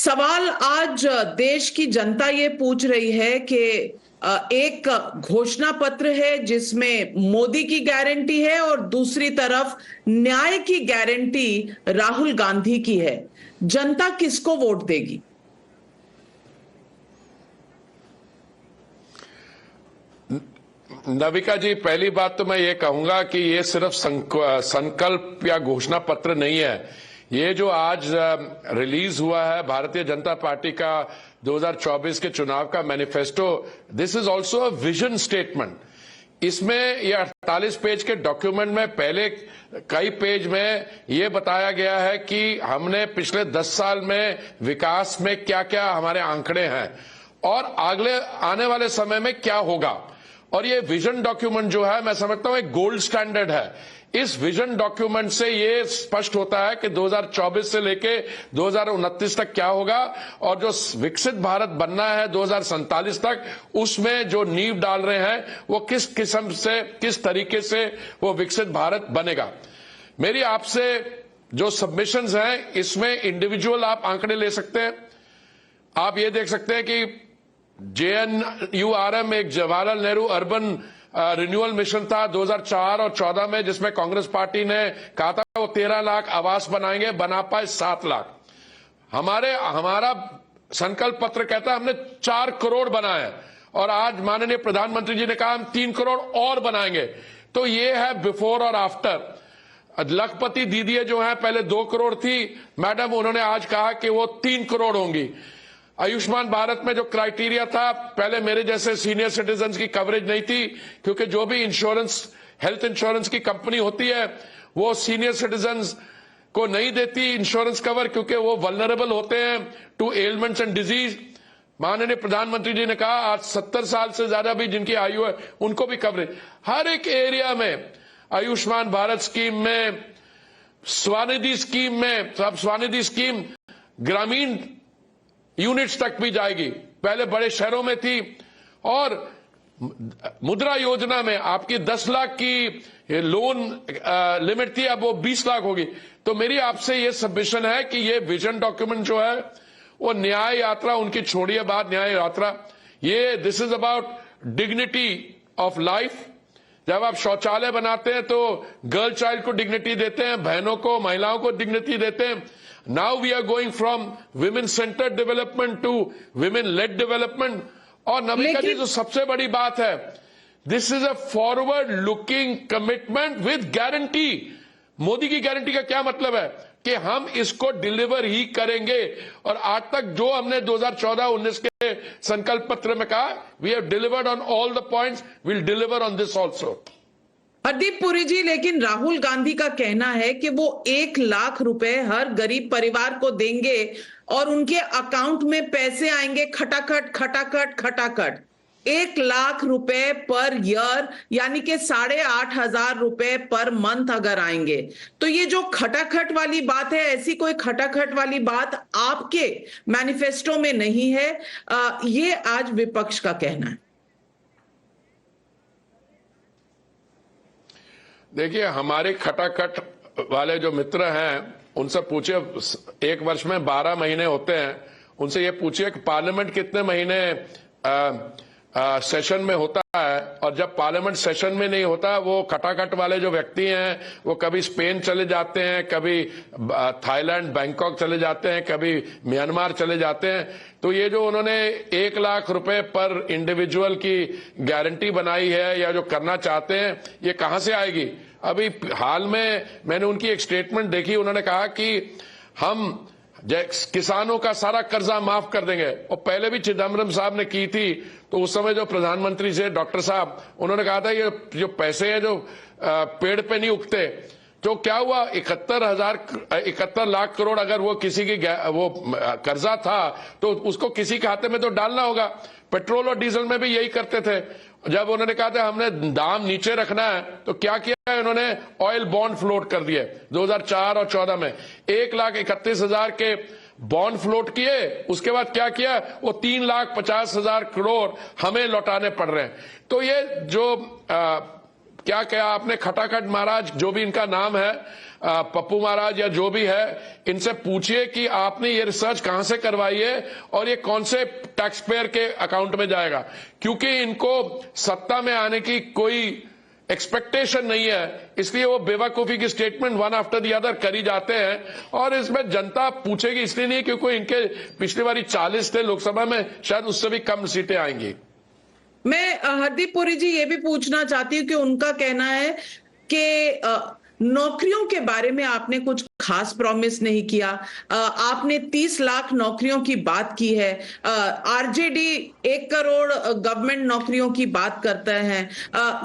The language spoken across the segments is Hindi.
सवाल आज देश की जनता ये पूछ रही है कि एक घोषणा पत्र है जिसमें मोदी की गारंटी है और दूसरी तरफ न्याय की गारंटी राहुल गांधी की है। जनता किसको वोट देगी? नविका जी, पहली बात तो मैं ये कहूंगा कि ये सिर्फ संकल्प या घोषणा पत्र नहीं है। ये जो आज रिलीज हुआ है भारतीय जनता पार्टी का 2024 के चुनाव का manifesto, this is also a vision statement. इसमें ये 48 पेज के डॉक्यूमेंट में पहले कई पेज में ये बताया गया है कि हमने पिछले 10 साल में विकास में क्या क्या हमारे आंकड़े हैं और अगले आने वाले समय में क्या होगा। और ये विजन डॉक्यूमेंट जो है, मैं समझता हूं एक गोल्ड स्टैंडर्ड है। इस विजन डॉक्यूमेंट से ये स्पष्ट होता है कि 2024 से लेके 2029 तक क्या होगा और जो विकसित भारत बनना है 2047 तक, उसमें जो नींव डाल रहे हैं वो किस किस्म से, किस तरीके से वो विकसित भारत बनेगा। मेरी आपसे जो सबमिशंस हैं, इसमें इंडिविजुअल आप आंकड़े ले सकते हैं। आप ये देख सकते हैं कि JNURM एक Jawaharlal Nehru urban renewal mission था 2004 और 14 में, जिसमें कांग्रेस पार्टी ने कहा था वो 13 लाख आवास बनाएंगे, बना पाए 7 लाख। हमारा संकल्प पत्र कहता है हमने 4 करोड़ बनाए और आज माननीय प्रधानमंत्री जी ने कहा हम 3 करोड़ और बनाएंगे। तो ये है बिफोर और आफ्टर। लखपति दीदी जो है पहले 2 करोड़ थी मैडम, उन्होंने आज कहा कि वो 3 करोड़ होंगी। आयुष्मान भारत में जो क्राइटेरिया था, पहले मेरे जैसे सीनियर सिटीजन की कवरेज नहीं थी, क्योंकि जो भी इंश्योरेंस, हेल्थ इंश्योरेंस की कंपनी होती है वो सीनियर सिटीजन को नहीं देती इंश्योरेंस कवर, क्योंकि वो वल्नरेबल होते हैं टू एलिमेंट्स एंड डिजीज। माननीय प्रधानमंत्री जी ने कहा आज 70 साल से ज्यादा भी जिनकी आयु है उनको भी कवरेज। हर एक एरिया में आयुष्मान भारत स्कीम में, स्वानिधि स्कीम में, सब स्वानिधि स्कीम ग्रामीण यूनिट्स तक भी जाएगी। पहले बड़े शहरों में थी। और मुद्रा योजना में आपकी 10 लाख की लोन लिमिट थी, अब वो 20 लाख होगी। तो मेरी आपसे ये सबमिशन है कि ये विजन डॉक्यूमेंट जो है वो न्याय यात्रा, उनकी छोड़िए बात न्याय यात्रा, ये this is about dignity of life. जब आप शौचालय बनाते हैं तो गर्ल चाइल्ड को डिग्निटी देते हैं, बहनों को, महिलाओं को डिग्निटी देते हैं। Now we are going from women centred development to women led development. और नमिका जी, जो सबसे बड़ी बात है, this is a forward looking commitment with guarantee. Modi की गारंटी का क्या मतलब है कि हम इसको डिलीवर ही करेंगे। और आज तक जो हमने 2014-19 के संकल्प पत्र में कहा, we have delivered on all the points, will deliver on this also. Hardeep Puri ji, लेकिन राहुल गांधी का कहना है कि वो 1 लाख रुपए हर गरीब परिवार को देंगे और उनके अकाउंट में पैसे आएंगे खटाखट खटाखट खटाखट। 1 लाख रुपए पर ईयर, यानी कि 8,500 रुपए पर मंथ अगर आएंगे, तो ये जो खटाखट वाली बात है, ऐसी कोई खटाखट वाली बात आपके मैनिफेस्टो में नहीं है। ये आज विपक्ष का कहना है। देखिए, हमारे खटाखट वाले जो मित्र हैं उनसे पूछिए, 1 वर्ष में 12 महीने होते हैं, उनसे ये पूछिए कि पार्लियामेंट कितने महीने सेशन में होता है। और जब पार्लियामेंट सेशन में नहीं होता, वो खटाखट वाले जो व्यक्ति हैं वो कभी स्पेन चले जाते हैं, कभी थाईलैंड, बैंकॉक चले जाते हैं, कभी म्यांमार चले जाते हैं। तो ये जो उन्होंने 1 लाख रुपए पर इंडिविजुअल की गारंटी बनाई है या जो करना चाहते हैं, ये कहां से आएगी? अभी हाल में मैंने उनकी एक स्टेटमेंट देखी, उन्होंने कहा कि हम किसानों का सारा कर्जा माफ कर देंगे। और पहले भी चिदम्बरम साहब ने की थी, तो उस समय जो प्रधानमंत्री से डॉक्टर साहब, उन्होंने कहा था ये जो पैसे हैं जो पेड़ पे नहीं उगते। तो क्या हुआ, 71 लाख करोड़ अगर वो किसी की वो कर्जा था तो उसको किसी के खाते में तो डालना होगा। पेट्रोल और डीजल में भी यही करते थे। जब उन्होंने कहा था हमने दाम नीचे रखना है, तो क्या किया उन्होंने? ऑयल बॉन्ड फ्लोट कर दिए 2004 और 14 में। 1,31,000 के बॉन्ड फ्लोट किए। उसके बाद क्या किया? वो 3,50,000 करोड़ हमें लौटाने पड़ रहे हैं। तो ये जो क्या क्या आपने खटाखट महाराज जो भी इनका नाम है, पप्पू महाराज या जो भी है, इनसे पूछिए कि आपने ये रिसर्च कहां से करवाई है और ये कौन से टैक्स पेयर के अकाउंट में जाएगा, क्योंकि इनको सत्ता में आने की कोई एक्सपेक्टेशन नहीं है, इसलिए वो बेवकूफी की statement one after the other करी जाते हैं। और इसमें जनता पूछेगी इसलिए नहीं क्योंकि इनके पिछली बारी 40 थे लोकसभा में, शायद उससे भी कम सीटें आएंगी। मैं हरदीप पुरी जी ये भी पूछना चाहती हूँ कि उनका कहना है कि नौकरियों के बारे में आपने कुछ खास प्रॉमिस नहीं किया। आपने 30 लाख नौकरियों की बात की है। आरजेडी 1 करोड़ गवर्नमेंट नौकरियों की बात करता है।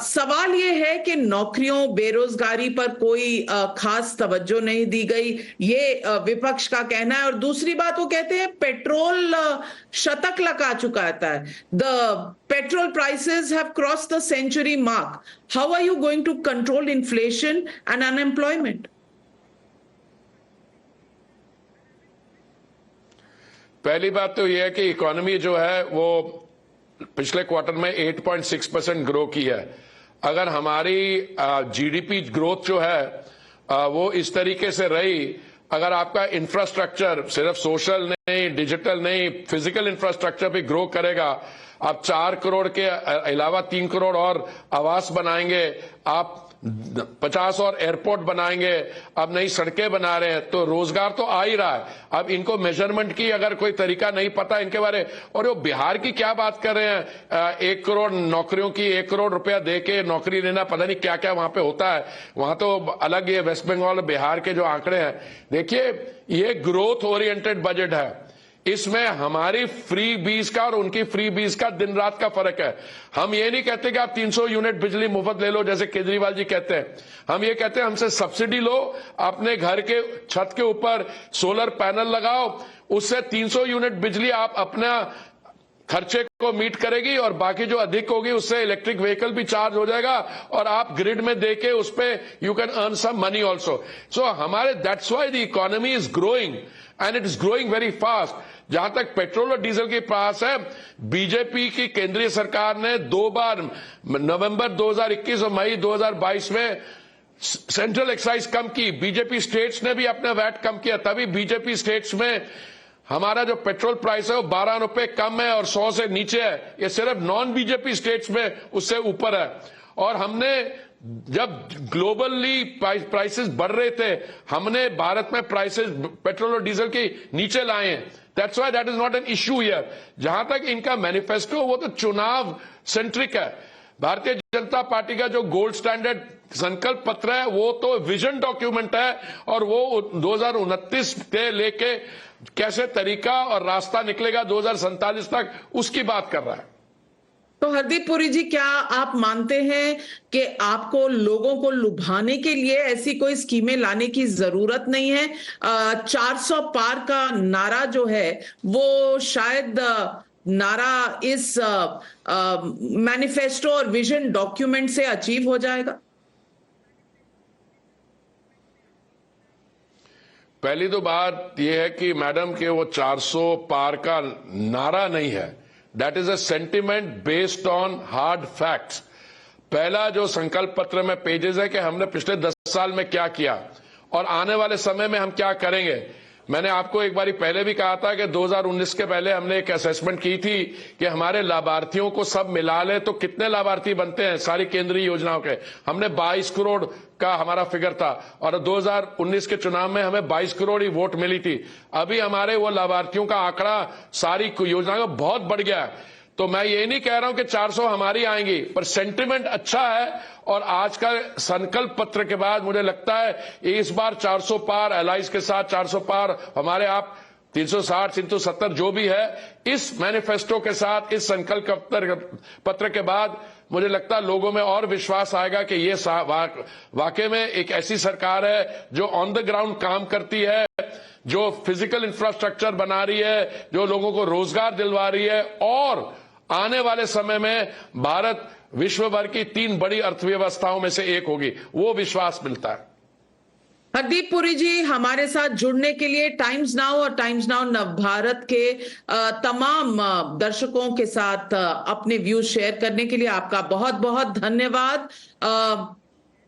सवाल यह है कि नौकरियों, बेरोजगारी पर कोई खास तवज्जो नहीं दी गई, ये विपक्ष का कहना है। और दूसरी बात वो कहते हैं पेट्रोल शतक लगा चुका है। The petrol prices have crossed the century mark. How are you going to control inflation and unemployment? पहली बात तो यह है कि इकोनॉमी जो है वो पिछले क्वार्टर में 8.6% ग्रो की है। अगर हमारी जीडीपी ग्रोथ जो है वो इस तरीके से रही, अगर आपका इंफ्रास्ट्रक्चर सिर्फ सोशल नहीं, डिजिटल नहीं, फिजिकल इंफ्रास्ट्रक्चर भी ग्रो करेगा, आप 4 करोड़ के अलावा 3 करोड़ और आवास बनाएंगे, आप 50 और एयरपोर्ट बनाएंगे, अब नई सड़कें बना रहे हैं, तो रोजगार तो आ ही रहा है। अब इनको मेजरमेंट की अगर कोई तरीका नहीं पता इनके बारे, और वो बिहार की क्या बात कर रहे हैं, 1 करोड़ नौकरियों की 1 करोड़ रुपया दे के नौकरी लेना, पता नहीं क्या क्या वहां पे होता है। वहां तो अलग ये वेस्ट बंगाल बिहार के जो आंकड़े हैं, देखिए ये ग्रोथ ओरिएंटेड बजट है। इसमें हमारी फ्री बीज का और उनकी फ्री बीज का दिन रात का फर्क है। हम ये नहीं कहते कि आप 300 यूनिट बिजली मुफ्त ले लो जैसे केजरीवाल जी कहते हैं, हम ये कहते हैं हमसे सब्सिडी लो, अपने घर के छत के ऊपर सोलर पैनल लगाओ, उससे 300 यूनिट बिजली आप अपना खर्चे को मीट करेगी और बाकी जो अधिक होगी उससे इलेक्ट्रिक व्हीकल भी चार्ज हो जाएगा और आप ग्रिड में देके उस पे you can earn some money also. So हमारे that's why the economy is growing and it is growing very fast. जहां तक पेट्रोल और डीजल के पास है, बीजेपी की केंद्रीय सरकार ने 2 बार नवंबर 2021 और मई 2022 में सेंट्रल एक्साइज कम की, बीजेपी स्टेट्स ने भी अपना वैट कम किया, तभी बीजेपी स्टेट्स में हमारा जो पेट्रोल प्राइस है वो 12 रुपए कम है और 100 से नीचे है। ये सिर्फ नॉन बीजेपी स्टेट्स में उससे ऊपर है। और हमने जब ग्लोबली प्राइसेस बढ़ रहे थे, हमने भारत में प्राइसेस पेट्रोल और डीजल के नीचे लाए हैं। That's why that is not an issue here. जहां तक इनका मैनिफेस्टो, वो तो चुनाव सेंट्रिक है। भारतीय जनता पार्टी का जो गोल्ड स्टैंडर्ड संकल्प पत्र है वो तो विजन डॉक्यूमेंट है और वो 2029 से लेके कैसे तरीका और रास्ता निकलेगा 2047 तक, उसकी बात कर रहा है। तो हरदीप पुरी जी, क्या आप मानते हैं कि आपको लोगों को लुभाने के लिए ऐसी कोई स्कीमें लाने की जरूरत नहीं है? 400 पार का नारा जो है वो शायद नारा इस मैनिफेस्टो और विजन डॉक्यूमेंट से अचीव हो जाएगा? पहली तो बात यह है कि मैडम के वो 400 पार का नारा नहीं है, that is a sentiment based on hard facts. पहला जो संकल्प पत्र में पेजेस है कि हमने पिछले 10 साल में क्या किया और आने वाले समय में हम क्या करेंगे। मैंने आपको एक बारी पहले भी कहा था कि 2019 के पहले हमने एक असेसमेंट की थी कि हमारे लाभार्थियों को सब मिला ले तो कितने लाभार्थी बनते हैं सारी केंद्रीय योजनाओं के। हमने 22 करोड़ का हमारा फिगर था और 2019 के चुनाव में हमें 22 करोड़ ही वोट मिली थी। अभी हमारे वो लाभार्थियों का आंकड़ा सारी योजनाओं का बहुत बढ़ गया है। तो मैं ये नहीं कह रहा हूं कि 400 हमारी आएंगी, पर सेंटिमेंट अच्छा है और आज का संकल्प पत्र के बाद मुझे लगता है इस बार 400 पार एलाइज के साथ 400 पार हमारे आप 360 370 जो भी है, इस मैनिफेस्टो के साथ इस संकल्प पत्र के बाद मुझे लगता है लोगों में और विश्वास आएगा कि ये वाकई में एक ऐसी सरकार है जो ऑन द ग्राउंड काम करती है, जो फिजिकल इंफ्रास्ट्रक्चर बना रही है, जो लोगों को रोजगार दिलवा रही है और आने वाले समय में भारत विश्व भर की 3 बड़ी अर्थव्यवस्थाओं में से एक होगी। वो विश्वास मिलता है। हरदीप पुरी जी, हमारे साथ जुड़ने के लिए टाइम्स नाउ और टाइम्स नाउ नव भारत के तमाम दर्शकों के साथ अपने व्यूज शेयर करने के लिए आपका बहुत बहुत धन्यवाद।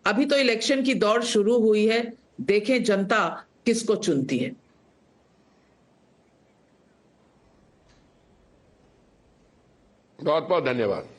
अभी तो इलेक्शन की दौड़ शुरू हुई है, देखें जनता किसको चुनती है। बहुत बहुत धन्यवाद।